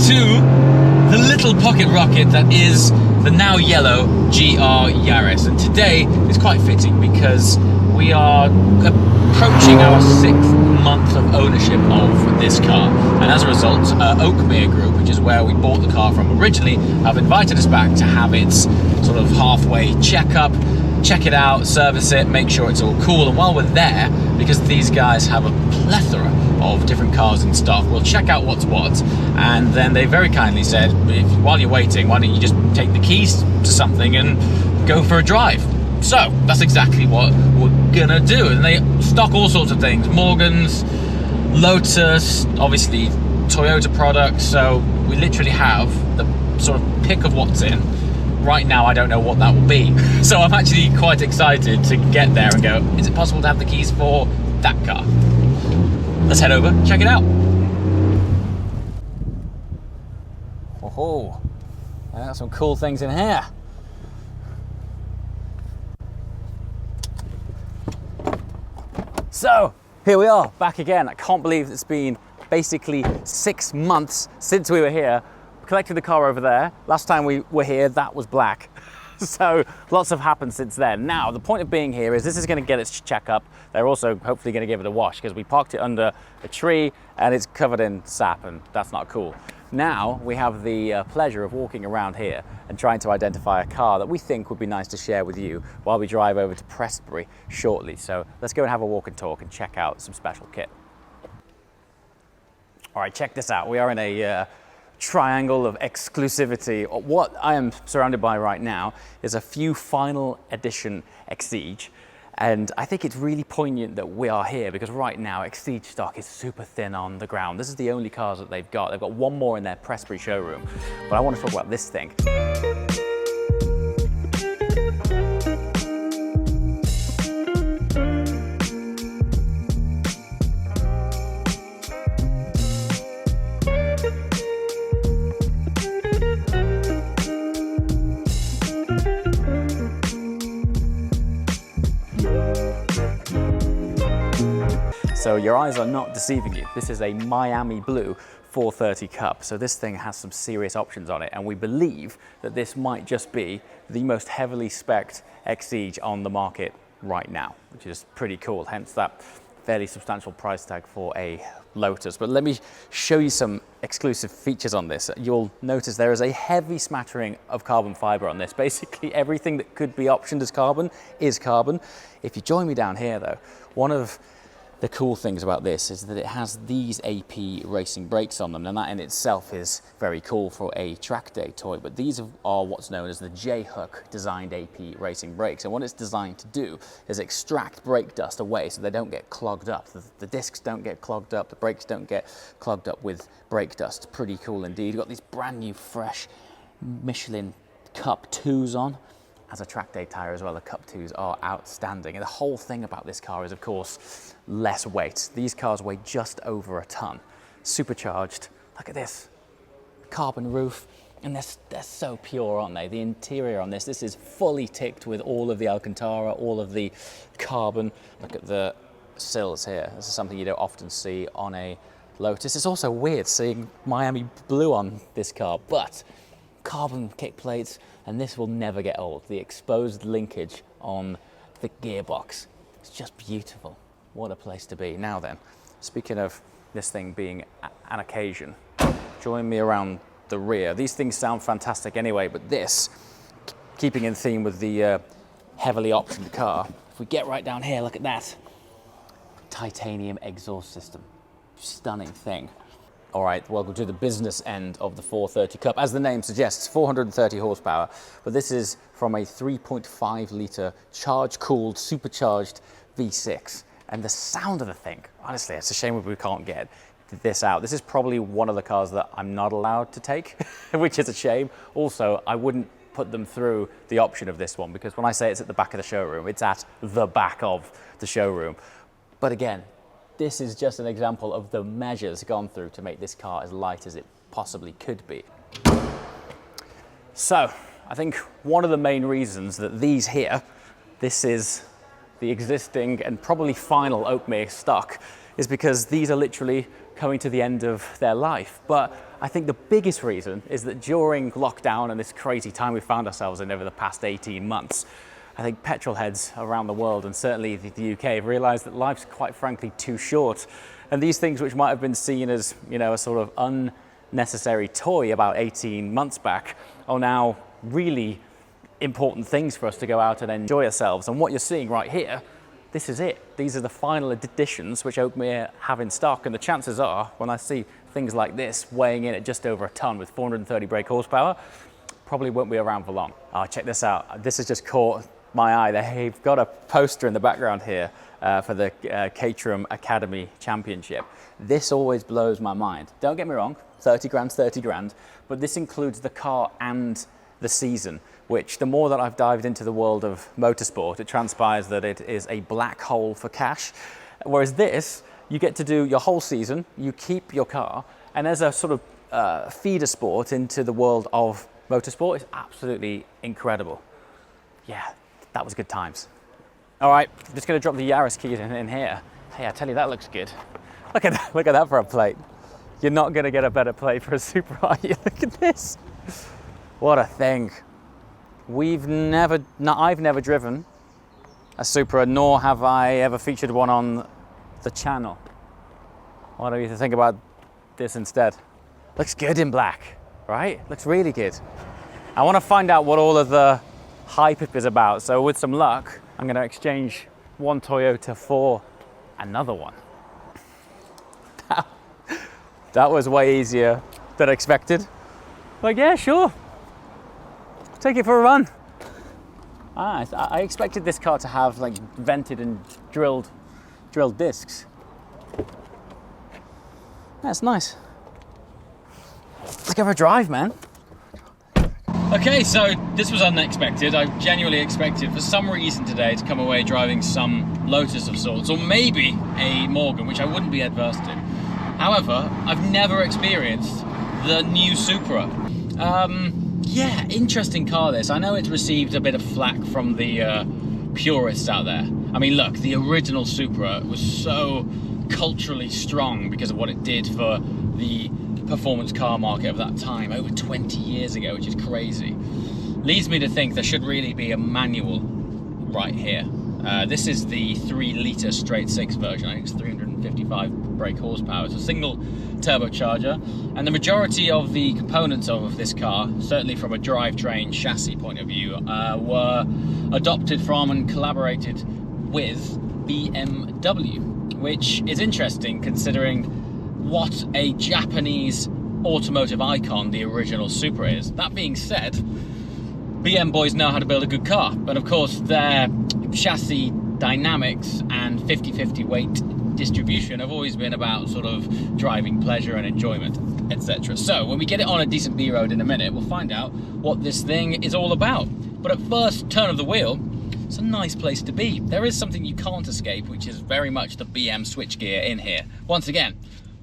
to the little pocket rocket that is the now yellow GR Yaris. And today is quite fitting because we are approaching our 6th month of ownership of this car. And as a result, Oakmere Group, which is where we bought the car from originally, have invited us back to have its sort of halfway checkup, check it out, service it, make sure it's all cool. And while we're there, because these guys have a plethora of different cars in stock, we'll check out what's what. And then they very kindly said, while you're waiting, why don't you just take the keys to something and go for a drive? So that's exactly what we're gonna do. And they stock all sorts of things: Morgans, Lotus, obviously Toyota products. So we literally have the sort of pick of what's in. Right now, I don't know what that will be. So I'm actually quite excited to get there and go, is it possible to have the keys for that car? Let's head over, check it out. Oh, I got some cool things in here. So, here we are, back again. I can't believe it's been basically 6 months since we were here. Collected the car over there. Last time we were here, that was black. So lots have happened since then. Now, the point of being here is this is going to get its checkup. They're also hopefully going to give it a wash because we parked it under a tree and it's covered in sap, and that's not cool. Now we have the pleasure of walking around here and trying to identify a car that we think would be nice to share with you while we drive over to Prestbury shortly. So let's go and have a walk and talk and check out some special kit. All right, check this out. We are in a triangle of exclusivity. What I am surrounded by right now is a few final edition Exige, and I think it's really poignant that we are here because right now Exige stock is super thin on the ground. This is the only cars that they've got. They've got one more in their Prestbury showroom, but I want to talk about this thing. So your eyes are not deceiving you. This is a Miami Blue 430 Cup. So this thing has some serious options on it, and we believe that this might just be the most heavily spec'd Exige on the market right now, which is pretty cool. Hence that fairly substantial price tag for a Lotus. But let me show you some exclusive features on this. You'll notice there is a heavy smattering of carbon fiber on this. Basically everything that could be optioned as carbon is carbon. If you join me down here though, one of the cool things about this is that it has these AP racing brakes on them, and that in itself is very cool for a track day toy. But these are what's known as the J-Hook designed AP racing brakes, and what it's designed to do is extract brake dust away so they don't get clogged up. The discs don't get clogged up, the brakes don't get clogged up with brake dust. Pretty cool indeed. You've got these brand new fresh Michelin Cup 2s on. As a track day tyre as well, the Cup 2s are outstanding. And the whole thing about this car is, of course, less weight. These cars weigh just over a ton. Supercharged. Look at this. Carbon roof. And they're so pure, aren't they? The interior on this is fully ticked with all of the Alcantara, all of the carbon. Look at the sills here. This is something you don't often see on a Lotus. It's also weird seeing Miami Blue on this car, but carbon kick plates, and this will never get old. The exposed linkage on the gearbox, it's just beautiful. What a place to be. Now then, speaking of this thing being an occasion, join me around the rear. These things sound fantastic anyway, but this, keeping in theme with the heavily optioned car, if we get right down here, look at that. Titanium exhaust system. Stunning thing. All right, welcome to the business end of the 430 Cup. As the name suggests, 430 horsepower, but this is from a 3.5 litre charge-cooled, supercharged V6. And the sound of the thing, honestly, it's a shame we can't get this out. This is probably one of the cars that I'm not allowed to take, which is a shame. Also, I wouldn't put them through the option of this one, because when I say it's at the back of the showroom, it's at the back of the showroom. But again, this is just an example of the measures gone through to make this car as light as it possibly could be. So, I think one of the main reasons that these here, this is the existing and probably final Oakmere stock, is because these are literally coming to the end of their life. But I think the biggest reason is that during lockdown and this crazy time we found ourselves in over the past 18 months, I think petrol heads around the world, and certainly the UK, have realised that life's quite frankly too short. And these things which might have been seen as, you know, a sort of unnecessary toy about 18 months back are now really important things for us to go out and enjoy ourselves. And what you're seeing right here, this is it. These are the final editions which Oakmere have in stock, and the chances are, when I see things like this weighing in at just over a ton with 430 brake horsepower, probably won't be around for long. Oh, check this out. This has just caught my eye. They've got a poster in the background here for the Caterham Academy Championship. This always blows my mind. Don't get me wrong, 30 grand's 30 grand, but this includes the car and the season, which the more that I've dived into the world of motorsport, it transpires that it is a black hole for cash. Whereas this, you get to do your whole season, you keep your car, and as a sort of feeder sport into the world of motorsport, it's absolutely incredible. Yeah, that was good times. All right, I'm just gonna drop the Yaris keys in here. Hey, I tell you, that looks good. Look at that for a plate. You're not gonna get a better plate for a Supra, are you? Look at this. What a thing. I've never driven a Supra, nor have I ever featured one on the channel. What do you think about this instead? Looks good in black, right? Looks really good. I want to find out what all of the hype is about. So with some luck, I'm going to exchange one Toyota for another one. That was way easier than expected. Like, yeah, sure. Take it for a run. I expected this car to have like vented and drilled discs. That's nice. Let's go for a drive, man. Okay, so this was unexpected. I genuinely expected for some reason today to come away driving some Lotus of sorts, or maybe a Morgan, which I wouldn't be adverse to. However, I've never experienced the new Supra. Yeah, interesting car this. I know it's received a bit of flack from the purists out there. I mean, look, the original Supra was so culturally strong because of what it did for the performance car market of that time, over 20 years ago, which is crazy. Leads me to think there should really be a manual right here. This is the 3-litre straight 6 version. I think it's 355 brake horsepower. It's a single turbocharger, and the majority of the components of this car, certainly from a drivetrain chassis point of view, were adopted from and collaborated with BMW, which is interesting considering what a Japanese automotive icon the original Supra is. That being said, BM boys know how to build a good car, but of course their chassis dynamics and 50-50 weight distribution have always been about sort of driving pleasure and enjoyment, etc. So when we get it on a decent B road in a minute, we'll find out what this thing is all about. But at first turn of the wheel, it's a nice place to be. There is something you can't escape, which is very much the BM switchgear in here. Once again,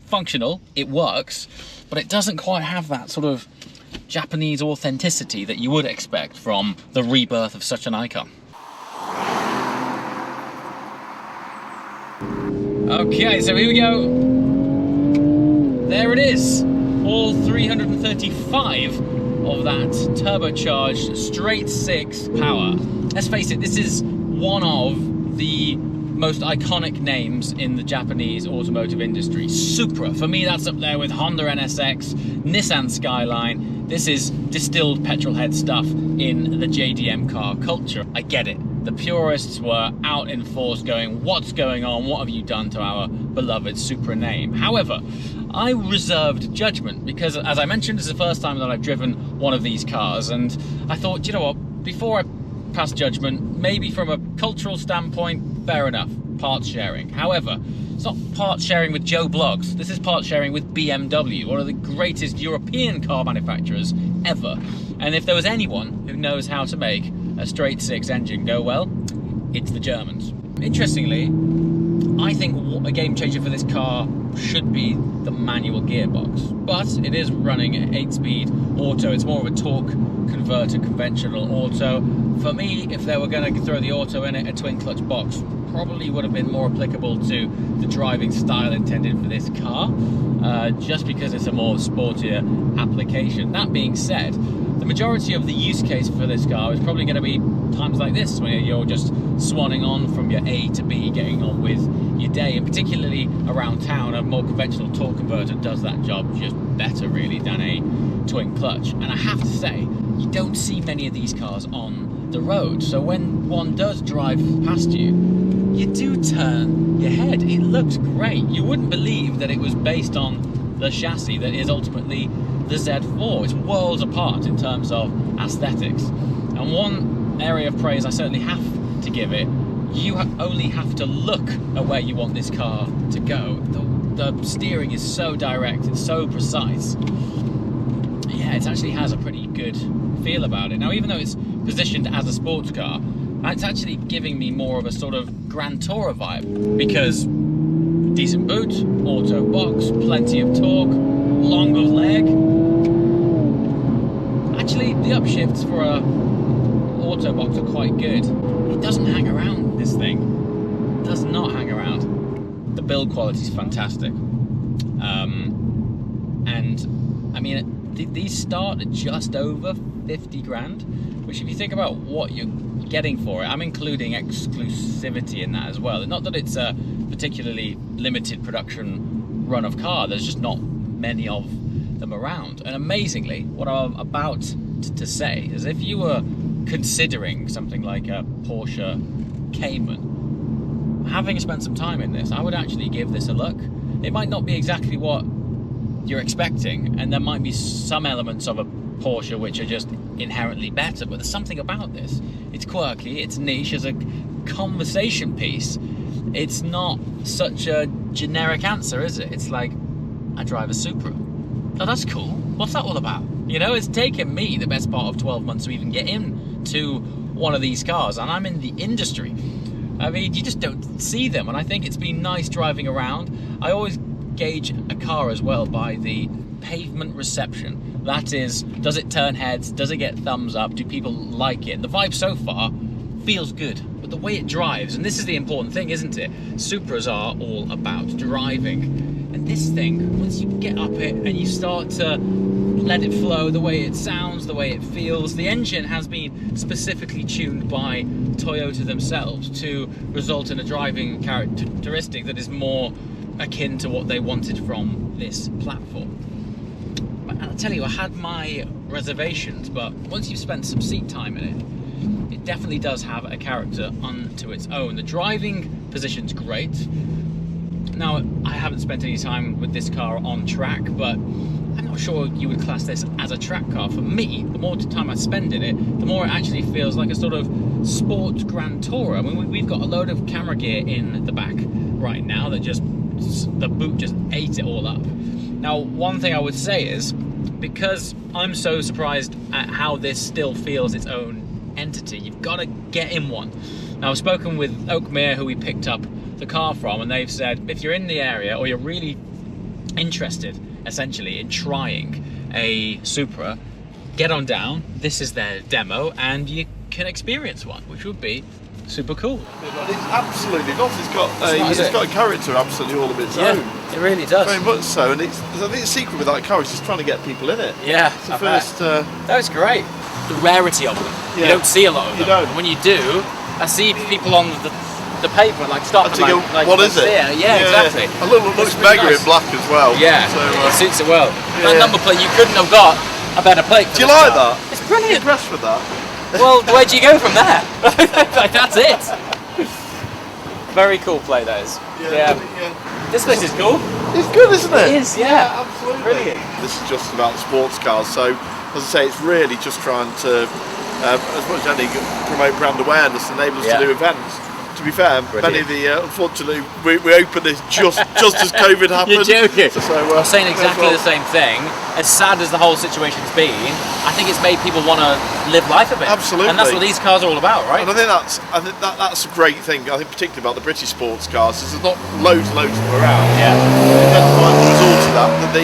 functional, it works, but it doesn't quite have that sort of Japanese authenticity that you would expect from the rebirth of such an icon. Okay, so here we go. There it is. All 335 of that turbocharged straight 6 power. Let's face it, this is one of the most iconic names in the Japanese automotive industry. Supra, for me that's up there with Honda NSX, Nissan Skyline. This is distilled petrolhead stuff in the JDM car culture. I get it. The purists were out in force going, what's going on? What have you done to our beloved Supra name? However, I reserved judgment because, as I mentioned, this is the first time that I've driven one of these cars, and I thought, you know what, before I pass judgment, maybe from a cultural standpoint, fair enough, parts sharing. However, it's not parts sharing with Joe Bloggs. This is parts sharing with BMW, one of the greatest European car manufacturers ever. And if there was anyone who knows how to make a straight 6 engine go well, it's the Germans. Interestingly, I think a game changer for this car should be the manual gearbox, but it is running at 8-speed auto. It's more of a torque converter, conventional auto. For me, if they were going to throw the auto in it, a twin clutch box probably would have been more applicable to the driving style intended for this car, just because it's a more sportier application. That being said, the majority of the use case for this car is probably going to be times like this, where you're just swanning on from your A to B, getting on with your day, and particularly around town, a more conventional torque converter does that job just better really than a twin clutch. And I have to say, you don't see many of these cars on the road, so when one does drive past you, you do turn your head. It looks great. You wouldn't believe that it was based on the chassis that is ultimately the Z4. It's worlds apart in terms of aesthetics. And one area of praise I certainly have to give it, you only have to look at where you want this car to go. The steering is so direct, it's so precise. Yeah, it actually has a pretty good feel about it. Now, even though it's positioned as a sports car, it's actually giving me more of a sort of Grand Tourer vibe, because decent boot, auto box, plenty of torque, long of leg. Actually, the upshifts for a auto box are quite good. It doesn't hang around, this thing. It does not hang around. The build quality is fantastic. And I mean, these start at just over 50 grand, which if you think about what you're getting for it, I'm including exclusivity in that as well. Not that it's a particularly limited production run of car, there's just not many of them around. And amazingly, what I'm about to say is, if you were considering something like a Porsche Cayman, having spent some time in this, I would actually give this a look. It might not be exactly what you're expecting, and there might be some elements of a Porsche which are just inherently better, but there's something about this. It's quirky, it's niche, as a conversation piece. It's not such a generic answer, is it? It's like, I drive a Supra. Oh, that's cool. What's that all about? You know, it's taken me the best part of 12 months to even get into one of these cars, and I'm in the industry. I mean, you just don't see them, and I think it's been nice driving around. I always gauge a car as well by the pavement reception. That is, does it turn heads? Does it get thumbs up? Do people like it? The vibe so far feels good, but the way it drives, and this is the important thing, isn't it? Supras are all about driving. And this thing, once you get up it and you start to let it flow, the way it sounds, the way it feels, the engine has been specifically tuned by Toyota themselves to result in a driving characteristic that is more akin to what they wanted from this platform. And I'll tell you, I had my reservations, but once you've spent some seat time in it, it definitely does have a character unto its own. The driving position's great. Now, I haven't spent any time with this car on track, but I'm not sure you would class this as a track car. For me, the more time I spend in it, the more it actually feels like a sort of sports Grand Tourer. I mean, we've got a load of camera gear in the back right now that just, the boot just ate it all up. Now, one thing I would say is, because I'm so surprised at how this still feels its own entity, you've got to get in one. Now, I've spoken with Oakmere, who we picked up the car from, and they've said if you're in the area or you're really interested essentially in trying a Supra, get on down. This is their demo and you can experience one, which would be super cool. It's absolutely not. It's got a character absolutely all of its own. It really does. Very much so, and I think the secret with that car is just trying to get people in it. Yeah, it's the first. That was great. The rarity of them. Yeah. You don't see a lot of them. You don't. And when you do, I see people on the pavement like stop and like what is it? Yeah, exactly. A little looks mega in black as well. Yeah, so, it suits it well. Yeah. That number plate, you couldn't have got a better plate. Do you like that? It's brilliant. I'm impressed with that. Well, where do you go from there? That's it. Very cool plate, that is. Yeah. This place is cool. It's good, isn't it? It is, yeah. Absolutely. Brilliant. This is just about sports cars, so as I say, it's really just trying to, as much as anything, promote brand awareness and enable us to do events. To be fair, many of the, unfortunately, we opened this just as COVID happened. You're joking. So, I'm saying exactly the same thing. As sad as the whole situation's been, I think it's made people want to live life a bit. Absolutely. And that's what these cars are all about, right? And I think that's a great thing. I think particularly about the British sports cars is there's not loads of them around. Yeah. You tend to find the result of that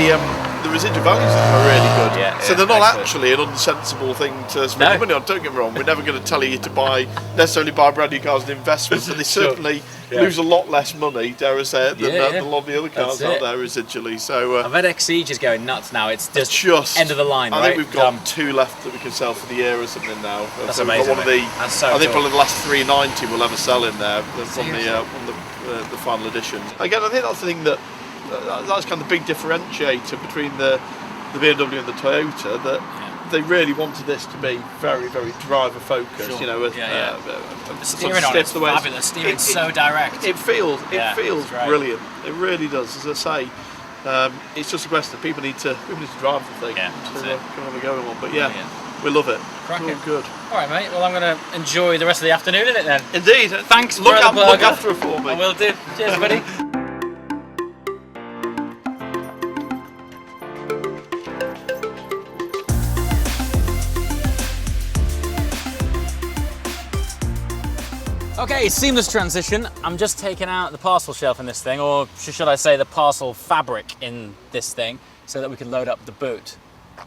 the the residual values are really good. Yeah, so yeah, they're not excellent. actually an unsensible thing to spend money on. Don't get me wrong, we're never going to tell you to necessarily buy brand new cars and investments, but they certainly lose a lot less money, dare I say it, than a lot of the other cars out there residually. So I bet Exige is going nuts now. It's just end of the line, I think we've got 2 left that we can sell for the year or something now. That's so amazing. We've got one of the, That's so I think cool. probably the last 390 we'll ever sell in there from the final edition. Again, I think that's the thing that's kind of the big differentiator between the BMW and the Toyota, that they really wanted this to be very, very driver focused. Sure. You know, the steering on it's fabulous. Steering's so direct. It feels brilliant. It really does. As I say, it's just a question that people need to drive the thing to kind of a going on. But we love it. Cracking. It's all good. All right, mate. Well, I'm going to enjoy the rest of the afternoon in it then. Indeed. Thanks. Look after it for me. I will do. Cheers, buddy. Okay, seamless transition. I'm just taking out the parcel shelf in this thing, or should I say the parcel fabric in this thing, so that we can load up the boot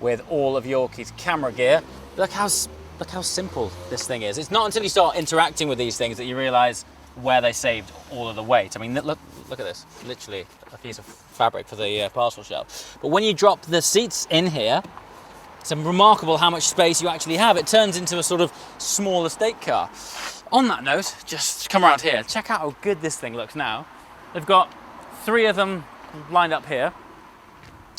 with all of Yorkie's camera gear. Look how simple this thing is. It's not until you start interacting with these things that you realise where they saved all of the weight. I mean, look at this. Literally a piece of fabric for the parcel shelf. But when you drop the seats in here, it's remarkable how much space you actually have. It turns into a sort of small estate car. On that note, just come around here. Check out how good this thing looks now. They've got 3 of them lined up here.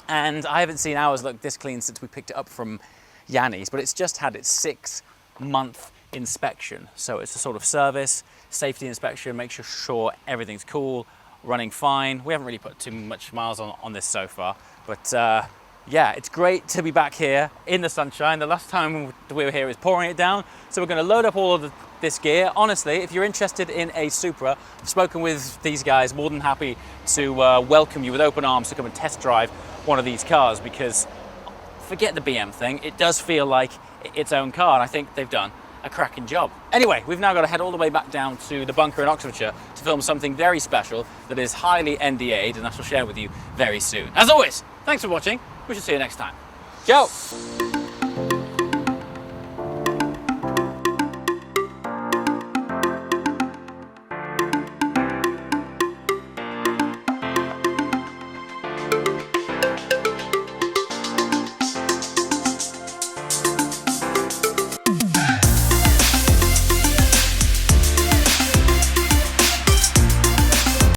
And I haven't seen ours look this clean since we picked it up from Yanni's, but it's just had its 6-month inspection. So it's a sort of service, safety inspection, make sure everything's cool, running fine. We haven't really put too much miles on this so far, but yeah, it's great to be back here in the sunshine. The last time we were here, it was pouring it down. So we're going to load up all of this gear. Honestly, if you're interested in a Supra, I've spoken with these guys, more than happy to welcome you with open arms to come and test drive one of these cars, because forget the BM thing, it does feel like its own car, and I think they've done a cracking job. Anyway, we've now got to head all the way back down to the bunker in Oxfordshire to film something very special that is highly NDA'd, and I shall share with you very soon. As always, thanks for watching. We shall see you next time. Ciao!